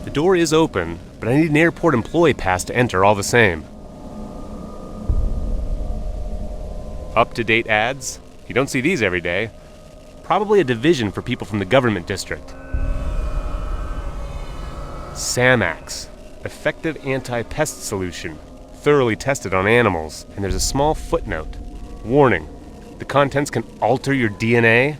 The door is open, but I need an airport employee pass to enter all the same. Up-to-date ads? You don't see these every day. Probably a division for people from the government district. Samax, effective anti-pest solution, thoroughly tested on animals, and there's a small footnote. Warning, the contents can alter your DNA.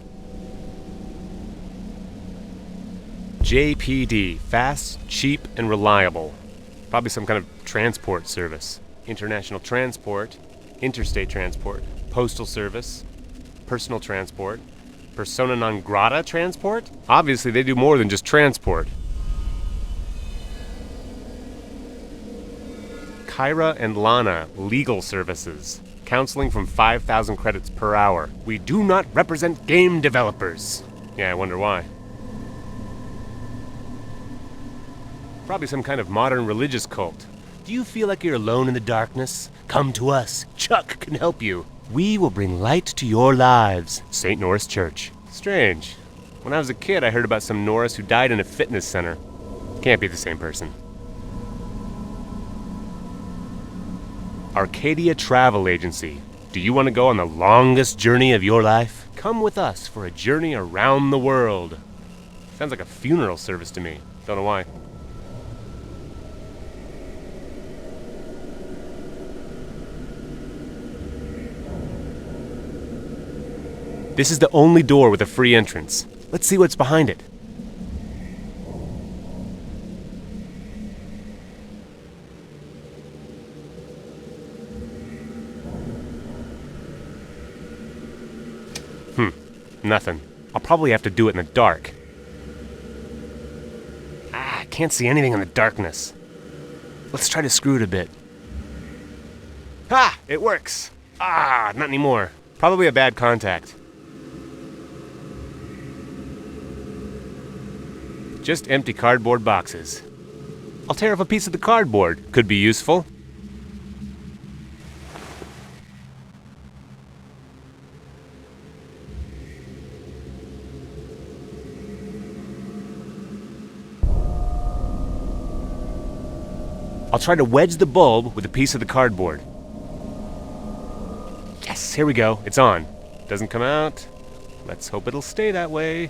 JPD, fast, cheap, and reliable. Probably some kind of transport service. International transport, interstate transport, postal service, personal transport, persona non grata transport? Obviously they do more than just transport. Kyra and Lana, legal services. Counseling from 5,000 credits per hour. We do not represent game developers. Yeah, I wonder why. Probably some kind of modern religious cult. Do you feel like you're alone in the darkness? Come to us. Chuck can help you. We will bring light to your lives. St. Norris Church. Strange. When I was a kid, I heard about some Norris who died in a fitness center. Can't be the same person. Arcadia Travel Agency. Do you want to go on the longest journey of your life? Come with us for a journey around the world. Sounds like a funeral service to me. Don't know why. This is the only door with a free entrance. Let's see what's behind it. Nothing. I'll probably have to do it in the dark. I can't see anything in the darkness. Let's try to screw it a bit. Ha! It works! Not anymore. Probably a bad contact. Just empty cardboard boxes. I'll tear off a piece of the cardboard. Could be useful. I'll try to wedge the bulb with a piece of the cardboard. Yes, here we go. It's on. Doesn't come out. Let's hope it'll stay that way.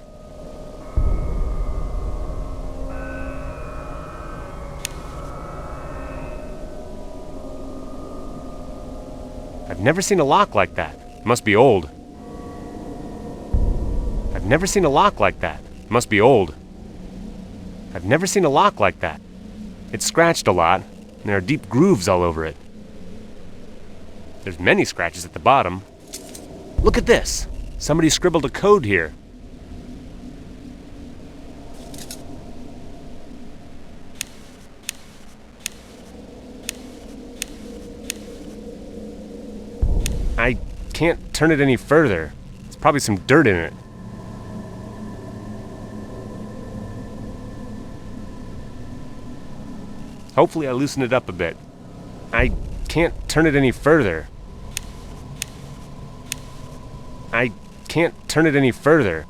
I've never seen a lock like that. It must be old. I've never seen a lock like that. It must be old. I've never seen a lock like that. It's scratched a lot, and there are deep grooves all over it. There's many scratches at the bottom. Look at this! Somebody scribbled a code here. I can't turn it any further. There's probably some dirt in it. Hopefully I loosen it up a bit. I can't turn it any further. I can't turn it any further.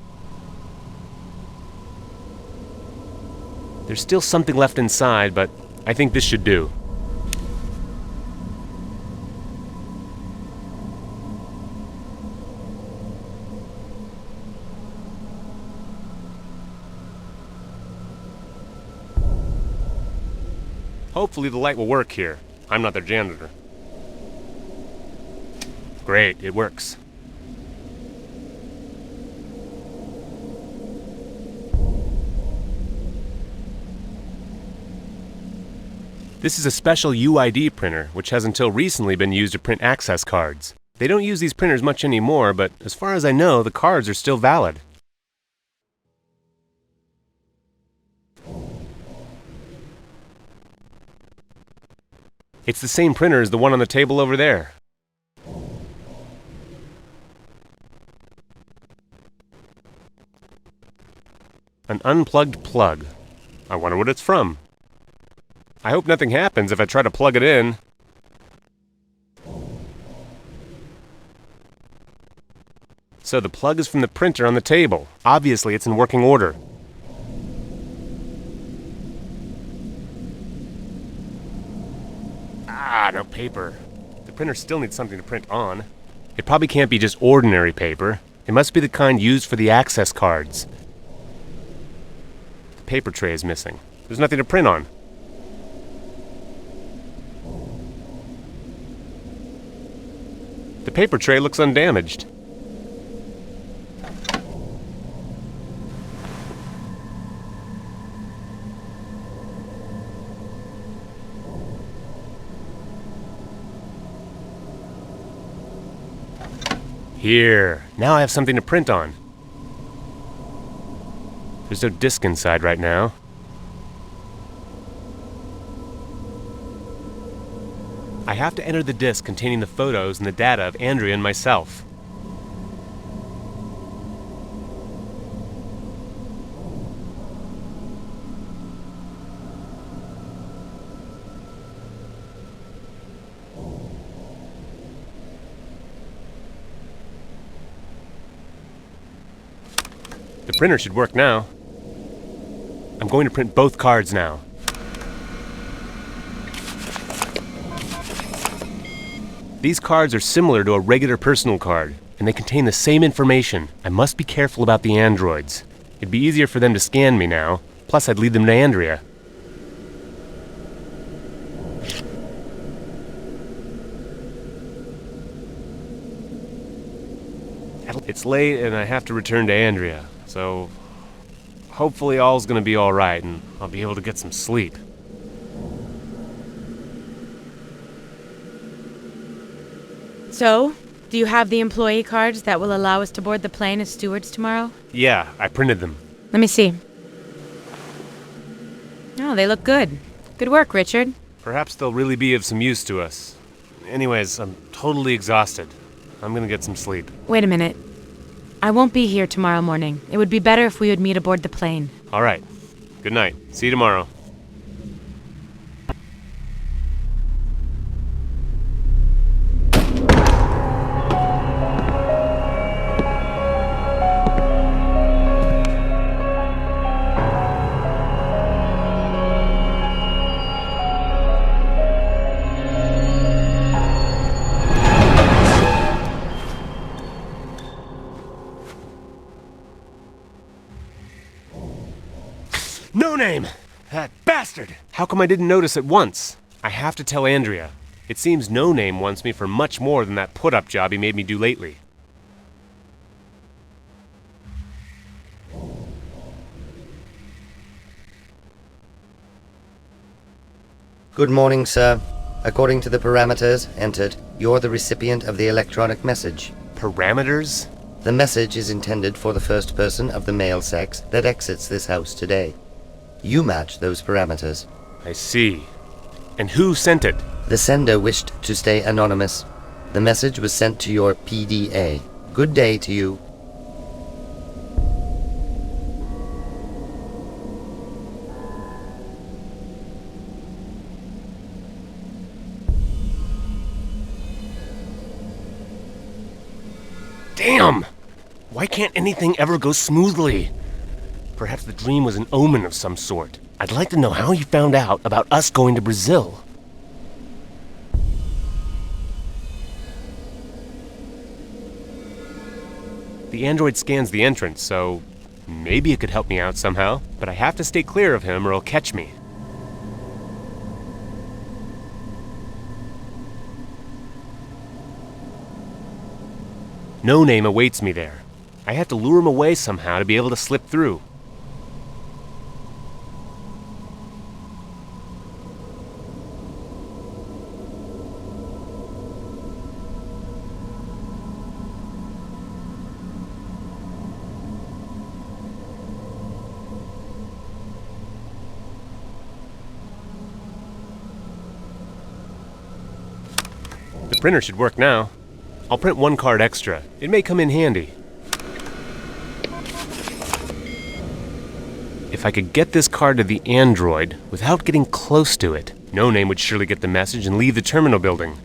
There's still something left inside, but I think this should do. Hopefully the light will work here. I'm not their janitor. Great, it works. This is a special UID printer, which has until recently been used to print access cards. They don't use these printers much anymore, but as far as I know, the cards are still valid. It's the same printer as the one on the table over there. An unplugged plug. I wonder what it's from. I hope nothing happens if I try to plug it in. So the plug is from the printer on the table. Obviously it's in working order. no paper. The printer still needs something to print on. It probably can't be just ordinary paper. It must be the kind used for the access cards. The paper tray is missing. There's nothing to print on. The paper tray looks undamaged. Here, now I have something to print on. There's no disk inside right now. I have to enter the disk containing the photos and the data of Andrea and myself. The printer should work now. I'm going to print both cards now. These cards are similar to a regular personal card, and they contain the same information. I must be careful about the androids. It'd be easier for them to scan me now, plus I'd lead them to Andrea. It's late and I have to return to Andrea, so hopefully all's gonna be alright and I'll be able to get some sleep. So, do you have the employee cards that will allow us to board the plane as stewards tomorrow? Yeah, I printed them. Let me see. Oh, they look good. Good work, Richard. Perhaps they'll really be of some use to us. Anyways, I'm totally exhausted. I'm gonna get some sleep. Wait a minute. I won't be here tomorrow morning. It would be better if we would meet aboard the plane. Alright. Good night. See you tomorrow. No name! That bastard! How come I didn't notice at once? I have to tell Andrea. It seems No Name wants me for much more than that put-up job he made me do lately. Good morning, sir. According to the parameters entered, you're the recipient of the electronic message. Parameters? The message is intended for the first person of the male sex that exits this house today. You match those parameters. I see. And who sent it? The sender wished to stay anonymous. The message was sent to your PDA. Good day to you. Damn! Why can't anything ever go smoothly? Perhaps the dream was an omen of some sort. I'd like to know how he found out about us going to Brazil. The android scans the entrance, so maybe it could help me out somehow, but I have to stay clear of him or he'll catch me. No Name awaits me there. I have to lure him away somehow to be able to slip through. The printer should work now. I'll print one card extra. It may come in handy. If I could get this card to the android without getting close to it, No Name would surely get the message and leave the terminal building.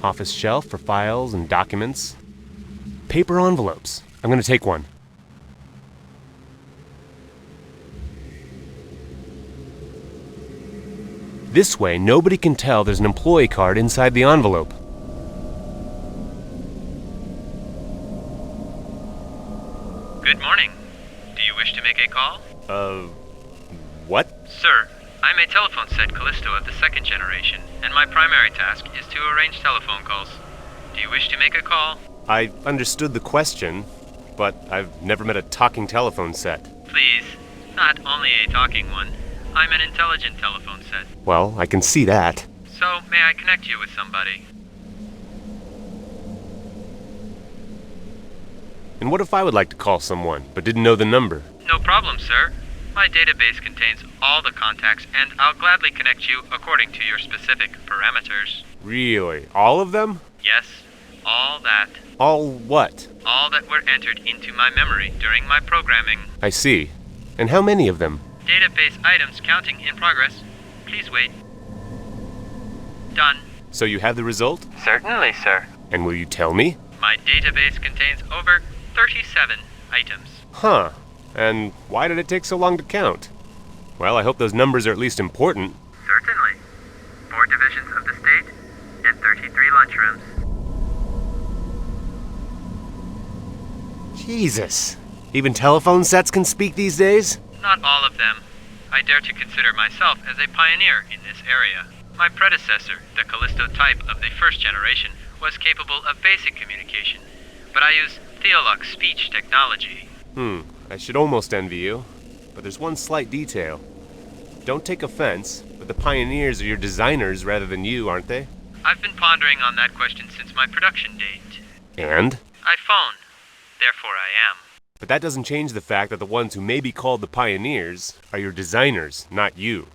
Office shelf for files and documents. Paper envelopes. I'm going to take one. This way, nobody can tell there's an employee card inside the envelope. Good morning. Do you wish to make a call? What? Sir, I'm a telephone set Callisto of the second generation, and my primary task is to arrange telephone calls. Do you wish to make a call? I understood the question, but I've never met a talking telephone set. Please, not only a talking one. I'm an intelligent telephone set. Well, I can see that. So, may I connect you with somebody? And what if I would like to call someone, but didn't know the number? No problem, sir. My database contains all the contacts, and I'll gladly connect you according to your specific parameters. Really? All of them? Yes, all that. All what? All that were entered into my memory during my programming. I see. And how many of them? Database items counting in progress. Please wait. Done. So you have the result? Certainly, sir. And will you tell me? My database contains over 37 items. Huh. And why did it take so long to count? Well, I hope those numbers are at least important. Certainly. 4 divisions of the state and 33 lunchrooms. Jesus. Even telephone sets can speak these days? Not all of them. I dare to consider myself as a pioneer in this area. My predecessor, the Callisto type of the first generation, was capable of basic communication, but I use Theolux speech technology. I should almost envy you, but there's one slight detail. Don't take offense, but the pioneers are your designers rather than you, aren't they? I've been pondering on that question since my production date. And? I phone. Therefore I am. But that doesn't change the fact that the ones who may be called the pioneers are your designers, not you.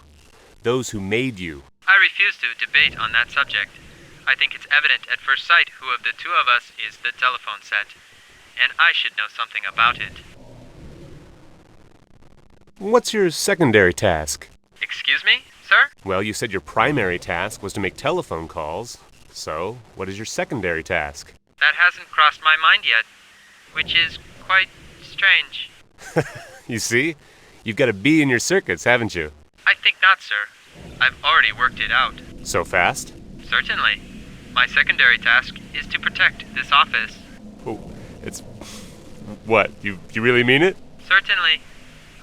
Those who made you. I refuse to debate on that subject. I think it's evident at first sight who of the two of us is the telephone set, and I should know something about it. What's your secondary task? Excuse me, sir? Well, you said your primary task was to make telephone calls. So, what is your secondary task? That hasn't crossed my mind yet, which is quite strange. You see? You've got a bee in your circuits, haven't you? I think not, sir. I've already worked it out. So fast? Certainly. My secondary task is to protect this office. Oh, it's... What? You really mean it? Certainly.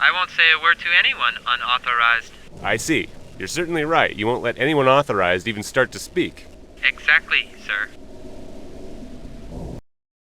I won't say a word to anyone unauthorized. I see. You're certainly right. You won't let anyone authorized even start to speak. Exactly, sir.